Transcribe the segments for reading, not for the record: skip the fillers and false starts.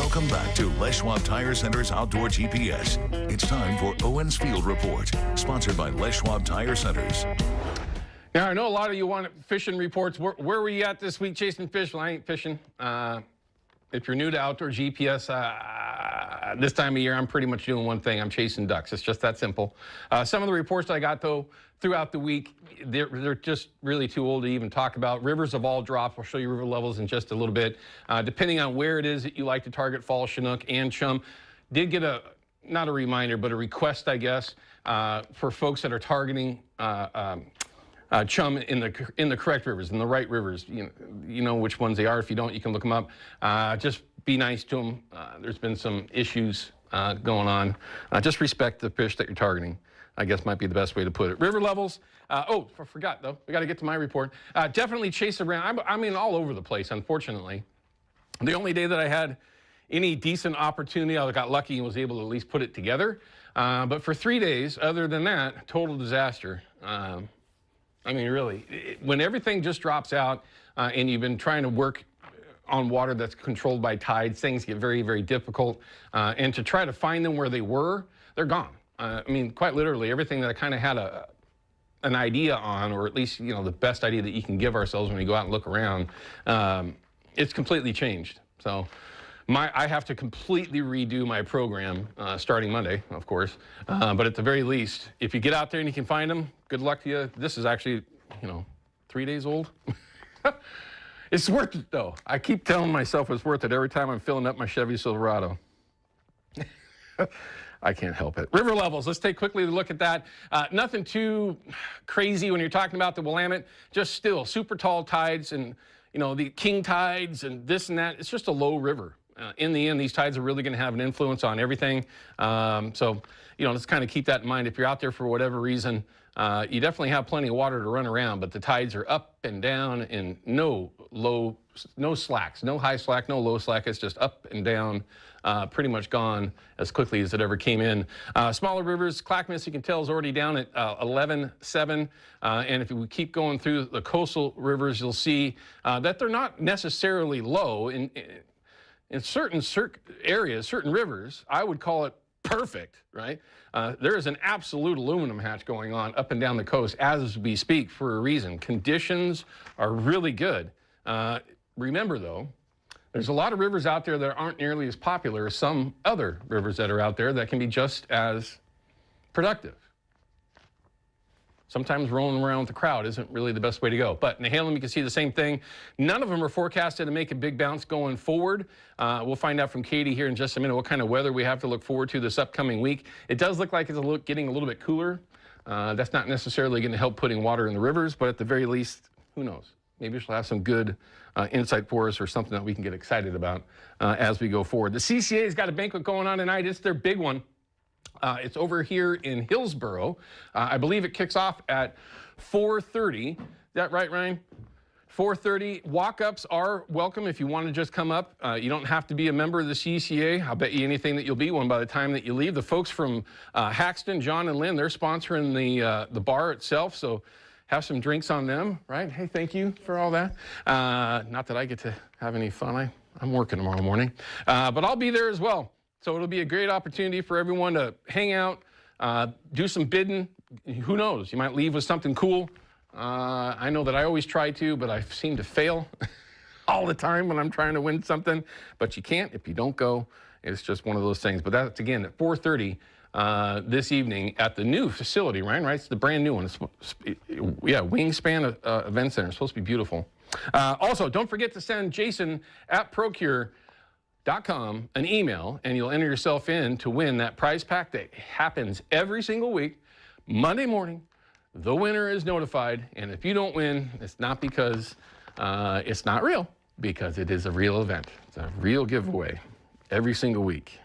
Welcome back to Les Schwab Tire Center's Outdoor GPS. It's time for Owin's Field Report, sponsored by Les Schwab Tire Centers. Now, I know a lot of you want fishing reports. Where were you at this week chasing fish? Well, I ain't fishing. If you're new to Outdoor GPS, this time of year, I'm pretty much doing one thing. I'm chasing ducks. It's just that simple. Some of the reports that I got, though, throughout the week, they're just really too old to even talk about. Rivers have all dropped. I'll show you river levels in just a little bit. Depending on where it is that you like to target fall, Chinook, and chum. Did get not a reminder, but a request, I guess, for folks that are targeting chum in the correct rivers, in the right rivers. You know which ones they are. If you don't, you can look them up. Just be nice to them. There's been some issues going on. Just respect the fish that you're targeting, I guess might be the best way to put it. River levels. Oh, I forgot, though. We got to get to my report. Definitely chase around. I mean, all over the place, unfortunately. The only day that I had any decent opportunity, I got lucky and was able to at least put it together. But for 3 days, other than that, total disaster. I mean, really, when everything just drops out and you've been trying to work on water that's controlled by tides, things get very, very difficult. And to try to find them where they were, they're gone. I mean, quite literally, everything that I kind of had an idea on, or at least, the best idea that you can give ourselves when we go out and look around, it's completely changed. So I have to completely redo my program starting Monday, of course. But at the very least, if you get out there and you can find them, good luck to you. This is actually, 3 days old. It's worth it, though. I keep telling myself it's worth it every time I'm filling up my Chevy Silverado. I can't help it. River levels, let's take quickly a look at that. Nothing too crazy when you're talking about the Willamette, just still super tall tides and, the king tides and this and that. It's just a low river. In the end, these tides are really going to have an influence on everything. So, let's kind of keep that in mind. If you're out there for whatever reason, you definitely have plenty of water to run around, but the tides are up and down and no slacks, no high slack, no low slack. It's just up and down, pretty much gone as quickly as it ever came in. Smaller rivers, Clackamas, you can tell, is already down at 11.7. And if we keep going through the coastal rivers, you'll see that they're not necessarily low. In certain areas, certain rivers, I would call it perfect, right? There is an absolute aluminum hatch going on up and down the coast as we speak for a reason. Conditions are really good. Remember, though, there's a lot of rivers out there that aren't nearly as popular as some other rivers that are out there that can be just as productive. Sometimes rolling around with the crowd isn't really the best way to go. But Nehalem, you can see the same thing. None of them are forecasted to make a big bounce going forward. We'll find out from Katie here in just a minute what kind of weather we have to look forward to this upcoming week. It does look like it's getting a little bit cooler. That's not necessarily going to help putting water in the rivers, but at the very least, who knows? Maybe she'll have some good insight for us or something that we can get excited about as we go forward. The CCA's got a banquet going on tonight. It's their big one. It's over here in Hillsboro. I believe it kicks off at 4:30. Is that right, Ryan? 4:30. Walk-ups are welcome if you want to just come up. You don't have to be a member of the CCA. I'll bet you anything that you'll be one by the time that you leave. The folks from Haxton, John and Lynn, they're sponsoring the bar itself, so have some drinks on them, right? Hey, thank you for all that. Not that I get to have any fun. I'm working tomorrow morning. But I'll be there as well. So it'll be a great opportunity for everyone to hang out, do some bidding. Who knows? You might leave with something cool. I know that I always try to, but I seem to fail all the time when I'm trying to win something. But you can't if you don't go. It's just one of those things. But that's, again, at 4:30 this evening at the new facility, right? It's the brand new one. It's, Wingspan Event Center. It's supposed to be beautiful. Also, don't forget to send Jason at Procure.com an email, and you'll enter yourself in to win that prize pack that happens every single week. Monday morning, the winner is notified, and if you don't win, it's not because it's not real, because it is a real event. It's a real giveaway every single week.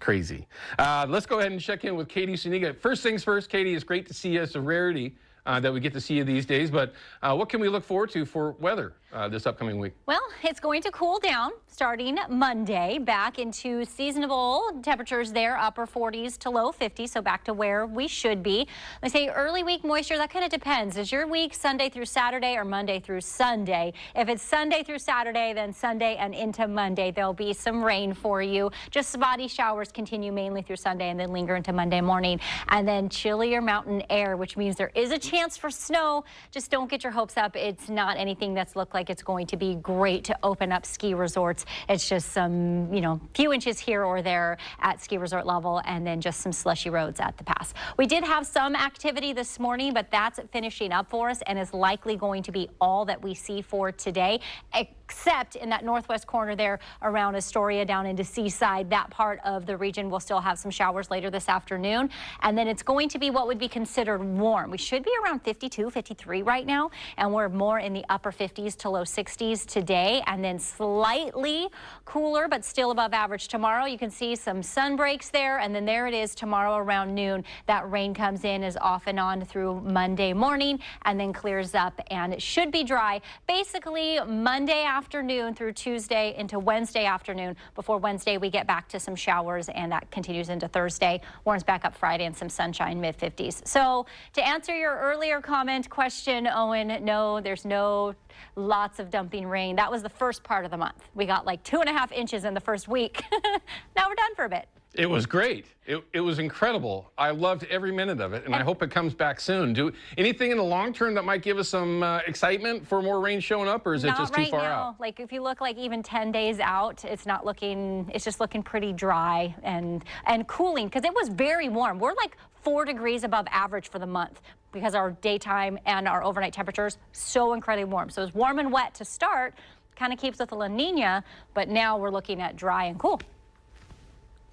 Crazy. Let's go ahead and check in with Katie Suniga. First things first, Katie, it's great to see you. It's a rarity that we get to see you these days. But what can we look forward to for weather this upcoming week? Well, it's going to cool down starting Monday, back into seasonable temperatures there, upper 40s to low 50s, so back to where we should be. They say early week moisture, that kind of depends. Is your week Sunday through Saturday or Monday through Sunday? If it's Sunday through Saturday, then Sunday and into Monday, there'll be some rain for you. Just spotty showers continue mainly through Sunday and then linger into Monday morning. And then chillier mountain air, which means there is a chance for snow. Just don't get your hopes up. It's not anything that's looked like it's going to be great to open up ski resorts. It's just some, few inches here or there at ski resort level, and then just some slushy roads at the pass. We did have some activity this morning, but that's finishing up for us and is likely going to be all that we see for today, except in that northwest corner there around Astoria down into Seaside. That part of the region will still have some showers later this afternoon, and then it's going to be what would be considered warm. We should be around 52, 53 right now, and we're more in the upper 50s to low 60s today, and then slightly cooler but still above average tomorrow. You can see some sun breaks there, and then there it is tomorrow around noon. That rain comes in is off and on through Monday morning and then clears up, and it should be dry basically Monday afternoon through Tuesday into Wednesday afternoon. Before Wednesday we get back to some showers, and that continues into Thursday. Warms back up Friday and some sunshine, mid 50s. So to answer your earlier question, Owen, no, there's no lots of dumping rain. That was the first part of the month. We got like 2.5 inches in the first week. Now we're done for a bit. It was great. It was incredible. I loved every minute of it, and I hope it comes back soon. Do anything in the long term that might give us some excitement for more rain showing up, or is it just too far out? Like if you look like even 10 days out, it's not looking. It's just looking pretty dry and cooling, because it was very warm. We're like 4 degrees above average for the month because our daytime and our overnight temperatures so incredibly warm. So it's warm and wet to start, kind of keeps with the La Nina, but now we're looking at dry and cool.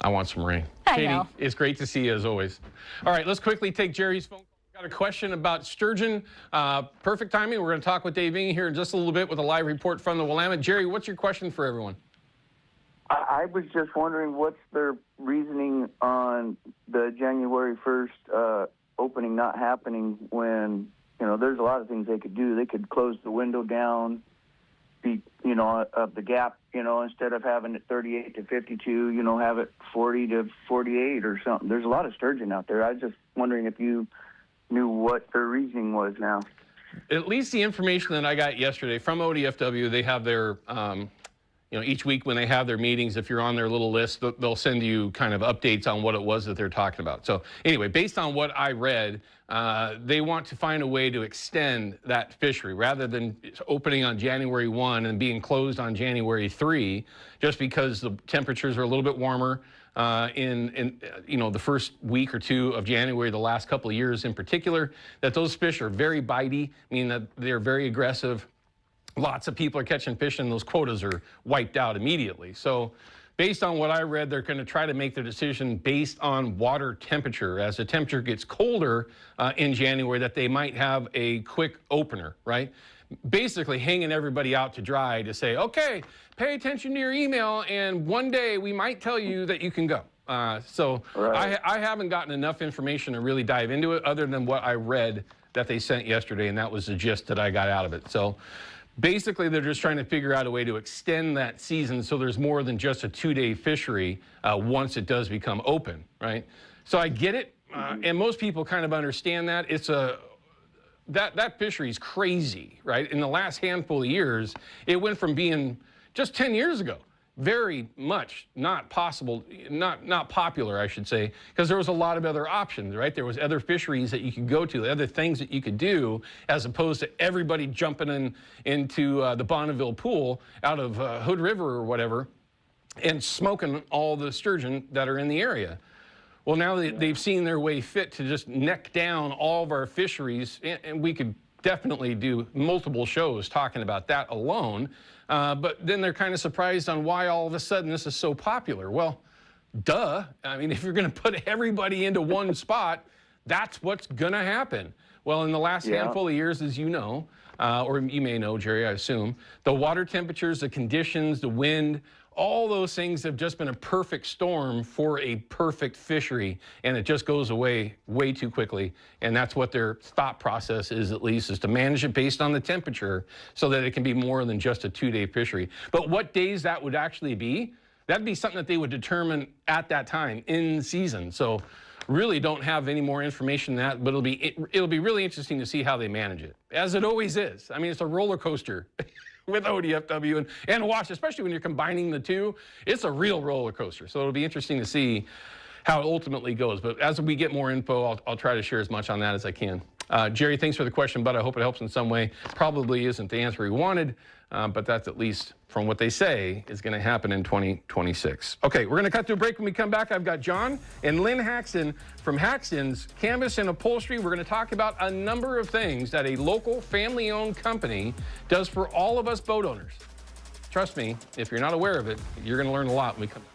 I want some rain. Katie, it's great to see you as always. All right, let's quickly take Jerry's phone call. Got a question about sturgeon. Perfect timing. We're going to talk with Dave Inge here in just a little bit with a live report from the Willamette. Jerry, what's your question for everyone? I was just wondering what's their reasoning on the January 1st opening not happening when, there's a lot of things they could do. They could close the window down, of the gap, instead of having it 38 to 52, have it 40 to 48 or something. There's a lot of sturgeon out there. I was just wondering if you knew what their reasoning was now. At least the information that I got yesterday from ODFW, they have their, each week when they have their meetings, if you're on their little list, they'll send you kind of updates on what it was that they're talking about. So anyway, based on what I read, they want to find a way to extend that fishery rather than opening on January 1 and being closed on January 3, just because the temperatures are a little bit warmer in the first week or two of January, the last couple of years in particular, that those fish are very bitey, meaning that they're very aggressive. Lots of people are catching fish, and those quotas are wiped out immediately. So based on what I read, they're going to try to make their decision based on water temperature. As the temperature gets colder in January, that they might have a quick opener, right? Basically hanging everybody out to dry to say, okay, pay attention to your email, and one day we might tell you that you can go. Right. I haven't gotten enough information to really dive into it other than what I read that they sent yesterday, and that was the gist that I got out of it. So basically, they're just trying to figure out a way to extend that season so there's more than just a 2-day fishery once it does become open, right? So I get it, and most people kind of understand that. It's that fishery is crazy, right? In the last handful of years, it went from being just 10 years ago, very much not popular, I should say, because there was a lot of other options, right? There was other fisheries that you could go to, other things that you could do, as opposed to everybody jumping into the Bonneville pool out of Hood River or whatever and smoking all the sturgeon that are in the area. Well, now they've seen their way fit to just neck down all of our fisheries, and we could definitely do multiple shows talking about that alone. But then they're kind of surprised on why all of a sudden this is so popular. Well, duh. I mean, if you're going to put everybody into one spot, that's what's going to happen. Well, in the last handful of years, as you know, or you may know, Jerry, I assume, the water temperatures, the conditions, the wind, All those things have just been a perfect storm for a perfect fishery, and it just goes away way too quickly. And that's what their thought process is, at least, is to manage it based on the temperature so that it can be more than just a 2-day fishery. But what days that would actually be, that'd be something that they would determine at that time in season. So really don't have any more information than that, but it'll be really interesting to see how they manage it, as it always is. I mean, it's a roller coaster with ODFW and WASH, especially when you're combining the two. It's a real roller coaster. So it'll be interesting to see how it ultimately goes. But as we get more info, I'll try to share as much on that as I can. Jerry, thanks for the question, but I hope it helps in some way. Probably isn't the answer he wanted, but that's at least from what they say is going to happen in 2026. Okay, we're going to cut to a break. When we come back, I've got John and Lynn Haxton from Haxton's Canvas and Upholstery. We're going to talk about a number of things that a local family-owned company does for all of us boat owners. Trust me, if you're not aware of it, you're going to learn a lot when we come back.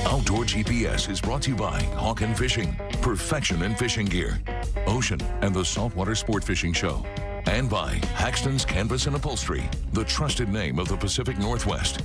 Outdoor GPS is brought to you by Hawken Fishing, perfection in fishing gear, Ocean and the Saltwater Sport Fishing Show, and by Haxton's Canvas and Upholstery, the trusted name of the Pacific Northwest.